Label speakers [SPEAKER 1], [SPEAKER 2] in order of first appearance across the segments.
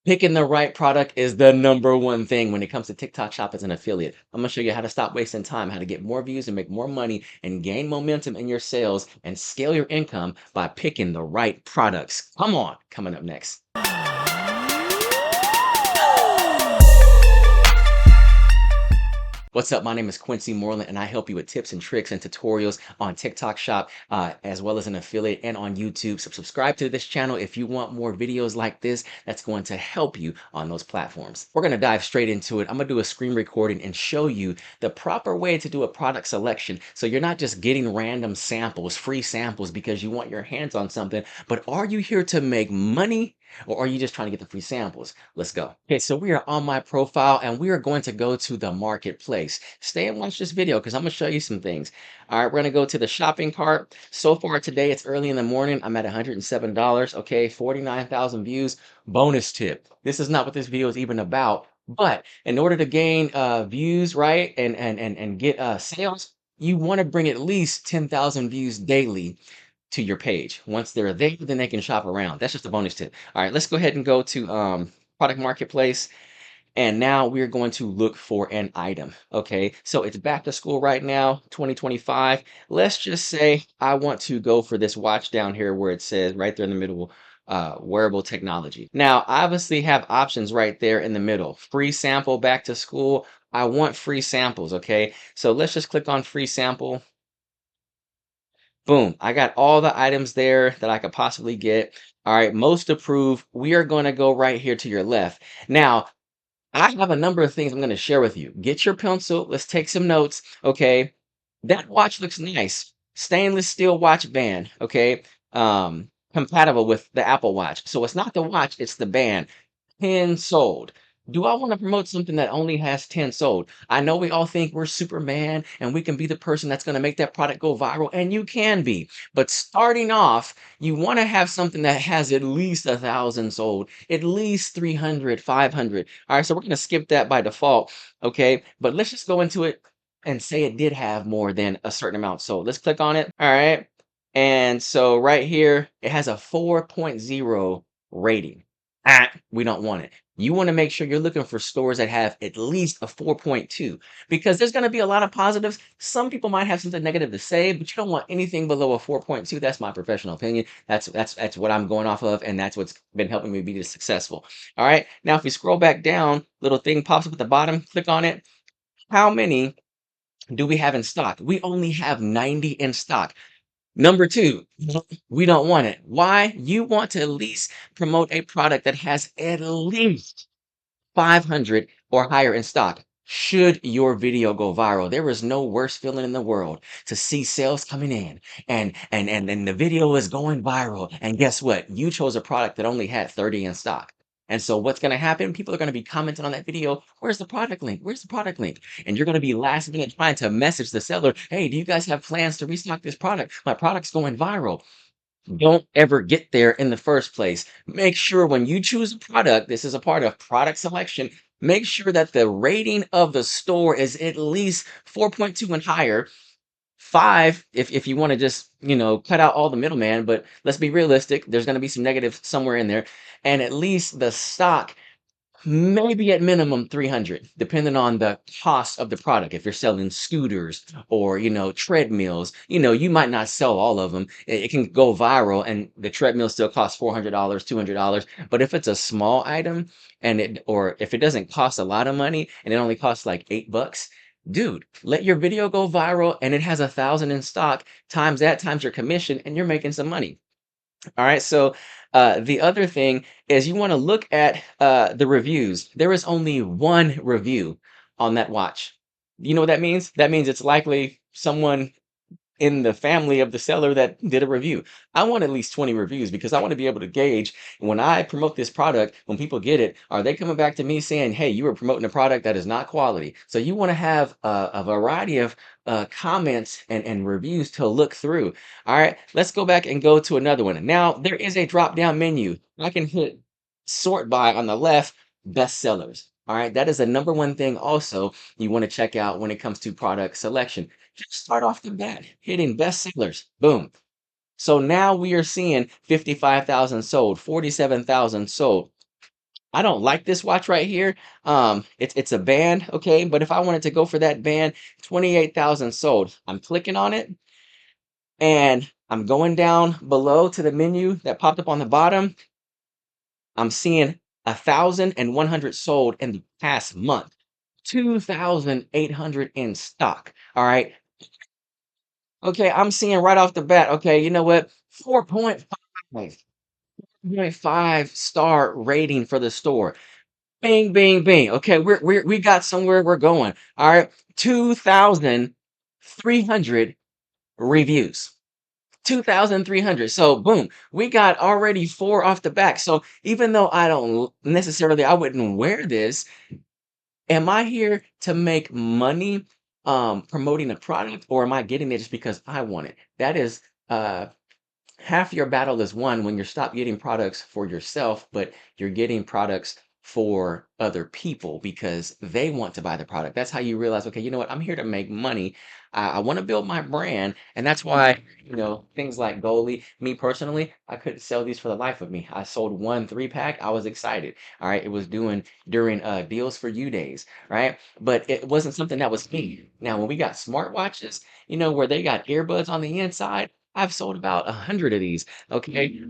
[SPEAKER 1] Picking the right product is the number one thing when it comes to TikTok Shop as an affiliate. I'm gonna show you how to stop wasting time, how to get more views and make more money and gain momentum in your sales and scale your income by picking the right products. Come on, coming up next. What's up? My name is Quincy Moreland, and I help you with tips and tricks and tutorials on TikTok Shop, as well as an affiliate and on YouTube. So subscribe to this channel if you want more videos like this that's going to help you on those platforms. We're going to dive straight into it. I'm going to do a screen recording and show you the proper way to do a product selection. So you're not just getting random samples, free samples because you want your hands on something, but are you here to make money? Or are you just trying to get the free samples? Let's go. Okay, so we are on my profile and we are going to go to the marketplace. Stay and watch this video because I'm going to show you some things. All right, we're going to go to the shopping cart. So far today, it's early in the morning. I'm at $107. Okay, 49,000 views. Bonus tip. This is not what this video is even about. But in order to gain views, right, and get sales, you want to bring at least 10,000 views daily to your page. Once they're there, then they can shop around. That's just a bonus tip. All right, let's go ahead and go to product marketplace. And now we're going to look for an item. Okay, so it's back to school right now, 2025. Let's just say I want to go for this watch down here where it says right there in the middle, wearable technology. Now, I obviously have options right there in the middle. Free sample, back to school. I want free samples. Okay, so let's just click on free sample. Boom, I got all the items there that I could possibly get. All right, most approved. We are going to go right here to your left. Now, I have a number of things I'm going to share with you. Get your pencil. Let's take some notes. Okay. That watch looks nice. Stainless steel watch band. Okay. Compatible with the Apple Watch. So it's not the watch, it's the band. 10 sold. Do I want to promote something that only has 10 sold? I know we all think we're Superman and we can be the person that's going to make that product go viral, and you can be. But starting off, you want to have something that has at least 1,000 sold, at least 300, 500. All right, so we're going to skip that by default. Okay, but let's just go into it and say it did have more than a certain amount sold. Let's click on it. All right. And so right here, it has a 4.0 rating. We don't want it. You want to make sure you're looking for stores that have at least a 4.2 because there's going to be a lot of positives. Some people might have something negative to say, but you don't want anything below a 4.2. That's my professional opinion. That's what I'm going off of, and that's what's been helping me be successful. All right. Now, if you scroll back down, little thing pops up at the bottom. Click on it. How many do we have in stock? We only have 90 in stock. Number two, we don't want it. Why? You want to at least promote a product that has at least 500 or higher in stock. Should your video go viral, there is no worse feeling in the world to see sales coming in and the video is going viral. And guess what? You chose a product that only had 30 in stock. And so what's going to happen? People are going to be commenting on that video. Where's the product link? Where's the product link? And you're going to be last minute trying to message the seller. Hey, do you guys have plans to restock this product? My product's going viral. Don't ever get there in the first place. Make sure when you choose a product, this is a part of product selection, make sure that the rating of the store is at least 4.2 and higher. Five, if you want to just, cut out all the middleman, but let's be realistic, there's going to be some negative somewhere in there. And at least the stock maybe at minimum 300, depending on the cost of the product. If you're selling scooters or, treadmills, you might not sell all of them. It can go viral and the treadmill still costs $400, $200. But if it's a small item or if it doesn't cost a lot of money and it only costs like $8, dude, let your video go viral and it has 1,000 in stock, times that, times your commission, and you're making some money. All right, so the other thing is you want to look at the reviews. There is only one review on that watch. You know what that means? That means it's likely someone in the family of the seller that did a review. I want at least 20 reviews because I want to be able to gauge when I promote this product, when people get it, are they coming back to me saying, hey, you were promoting a product that is not quality? So you want to have a variety of comments and reviews to look through. All right, let's go back and go to another one. Now, there is a drop down menu. I can hit sort by on the left, best sellers. All right, that is the number one thing also you want to check out when it comes to product selection. Just start off the bat hitting bestsellers. Boom. So now we are seeing 55,000 sold, 47,000 sold. I don't like this watch right here. It's a band, okay? But if I wanted to go for that band, 28,000 sold. I'm clicking on it and I'm going down below to the menu that popped up on the bottom. I'm seeing 1,100 sold in the past month, 2,800 in stock. All right. Okay, I'm seeing right off the bat. Okay, you know what? 4.5, 4.5 star rating for the store. Bing, bing, bing. Okay, we got somewhere we're going. All right, 2,300 reviews. 2,300. So boom, we got already four off the back. So even though I don't necessarily, I wouldn't wear this. Am I here to make money promoting a product, or am I getting it just because I want it? That is uh half your battle is won when you stop getting products for yourself, but you're getting products for other people because they want to buy the product. That's how you realize, okay, you know what? I'm here to make money. I want to build my brand. And that's why, things like Goalie, me personally, I couldn't sell these for the life of me. I sold one 3-pack. I was excited. All right. It was doing during deals for you days. Right. But it wasn't something that was me. Now, when we got smartwatches, where they got earbuds on the inside, I've sold about 100 of these. Okay.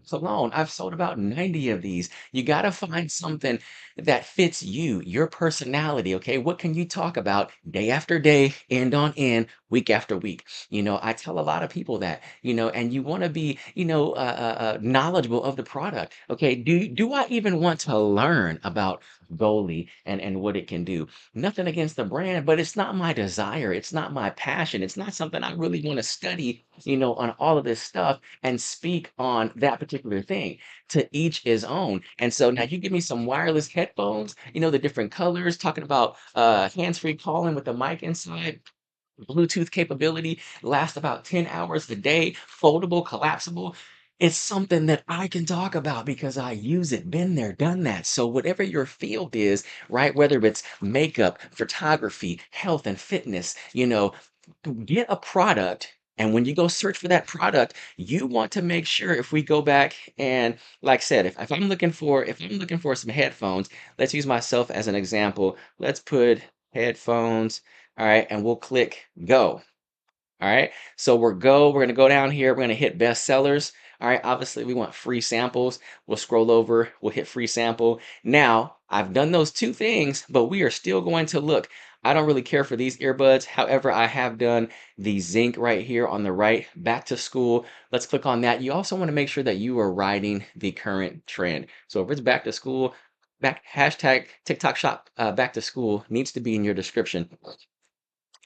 [SPEAKER 1] Cologne, I've sold about 90 of these. You got to find something that fits you, your personality. Okay. What can you talk about day after day, end on end, week after week? I tell a lot of people that, and you want to be, knowledgeable of the product. Okay. Do I even want to learn about Goalie and what it can do? Nothing against the brand, but it's not my desire. It's not my passion. It's not something I really want to study, on all of this stuff and speak on that particular thing. To each his own. And so now you give me some wireless headphones, the different colors, talking about hands-free calling with the mic inside. Bluetooth capability, lasts about 10 hours a day, foldable, collapsible. It's something that I can talk about because I use it, been there, done that. So, whatever your field is, right, whether it's makeup, photography, health, and fitness, get a product. And when you go search for that product, you want to make sure if we go back and, like I said, if I'm looking for some headphones, let's use myself as an example. Let's put headphones. All right, and we'll click go. All right, so we're gonna go down here, we're gonna hit best sellers. All right, obviously we want free samples. We'll scroll over, we'll hit free sample. Now, I've done those two things, but we are still going to look. I don't really care for these earbuds. However, I have done the zinc right here on the right, back to school. Let's click on that. You also want to make sure that you are riding the current trend. So if it's back to school, hashtag TikTok shop back to school needs to be in your description.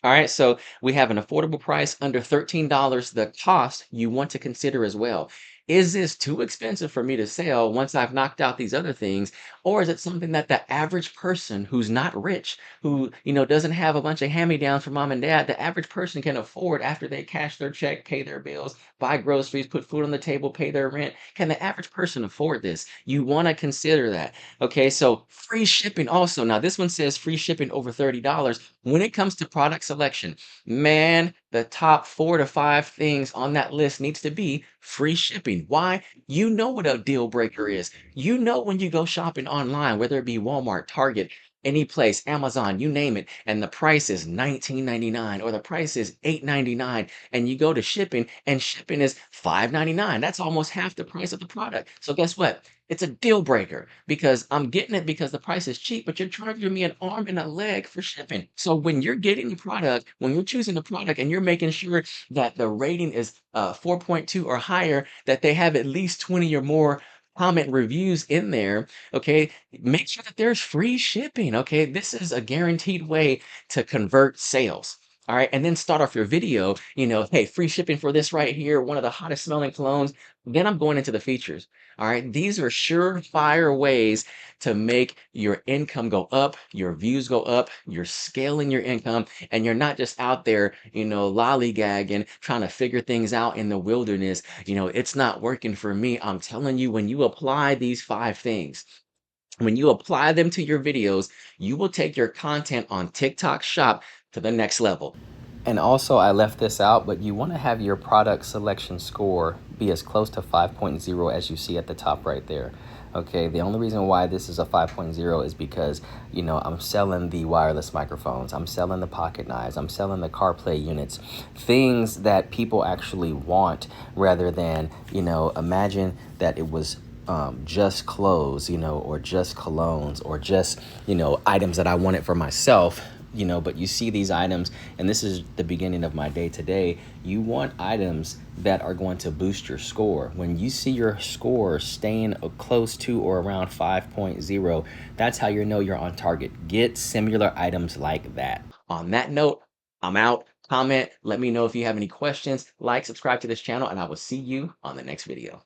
[SPEAKER 1] All right, so we have an affordable price under $13. The cost you want to consider as well. Is this too expensive for me to sell once I've knocked out these other things? Or is it something that the average person who's not rich, who, doesn't have a bunch of hand-me-downs from mom and dad, the average person can afford after they cash their check, pay their bills, buy groceries, put food on the table, pay their rent? Can the average person afford this? You want to consider that. Okay, so free shipping also. Now, this one says free shipping over $30. When it comes to product selection, man, the top 4 to 5 things on that list needs to be free shipping. Why? You know what a deal breaker is. You know when you go shopping online, whether it be Walmart, Target, any place, Amazon, you name it, and the price is 19.99 or the price is 8.99, and you go to shipping and shipping is 5.99. That's almost half the price of the product. So guess what? It's a deal breaker because I'm getting it because the price is cheap, but you're charging me an arm and a leg for shipping. So when you're getting the product, when you're choosing the product and you're making sure that the rating is 4.2 or higher, that they have at least 20 or more comment reviews in there, okay, make sure that there's free shipping, okay? This is a guaranteed way to convert sales. All right, and then start off your video, hey, free shipping for this right here, one of the hottest smelling colognes. Then I'm going into the features. All right, these are surefire ways to make your income go up, your views go up, you're scaling your income, and you're not just out there, lollygagging, trying to figure things out in the wilderness. It's not working for me. I'm telling you, when you apply these 5 things, when you apply them to your videos, you will take your content on TikTok Shop to the next level. And also, I left this out, but you want to have your product selection score be as close to 5.0 as you see at the top right there. Okay, the only reason why this is a 5.0 is because, I'm selling the wireless microphones, I'm selling the pocket knives, I'm selling the CarPlay units, things that people actually want rather than, imagine that it was just clothes, or just colognes, or just, items that I wanted for myself. But you see these items, and this is the beginning of my day today. You want items that are going to boost your score. When you see your score staying close to or around 5.0, that's how you know you're on target. Get similar items like that. On that note, I'm out. Comment, let me know if you have any questions, like, subscribe to this channel, and I will see you on the next video.